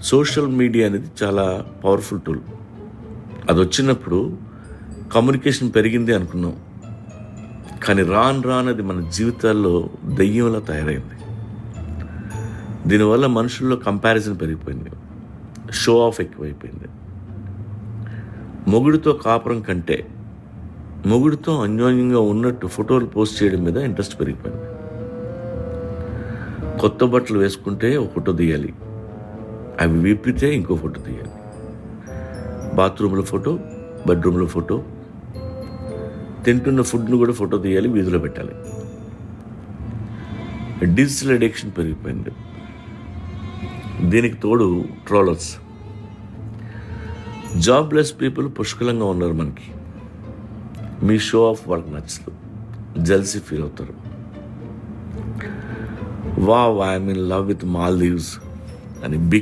Social media అనేది చాలా powerful tool. అది వచ్చినప్పుడు కమ్యూనికేషన్ పెరిగింది అనుకున్నాం, కానీ రాను అది మన జీవితాల్లో దెయ్యంలా తయారైంది. దీనివల్ల మనుషుల్లో కంపారిజన్ పెరిగిపోయింది, షో ఆఫ్ ఎక్కువైపోయింది. మొగుడితో కాపురం కంటే మొగుడితో అన్యోన్యంగా ఉన్నట్టు ఫోటోలు పోస్ట్ చేయడం మీద ఇంట్రెస్ట్ పెరిగిపోయింది. కొత్త బట్టలు వేసుకుంటే ఒక ఫోటో తీయాలి, అవి విప్పితే ఇంకో ఫోటో తీయాలి. బాత్రూంలో ఫోటో, బెడ్రూమ్లో ఫోటో, తింటున్న ఫుడ్ను కూడా ఫోటో తీయాలి, వీధిలో పెట్టాలి. డిజిటల్ అడిక్షన్ పెరిగిపోయింది. దీనికి తోడు ట్రోలర్స్. జాబ్లెస్ పీపుల్ పుష్కలంగా ఉన్నారు మనకి. మీ షో ఆఫ్ వర్క్ నచ్చదు, జెల్సీ ఫీల్ అవుతారు. Wow, I'm in love with Maldives అని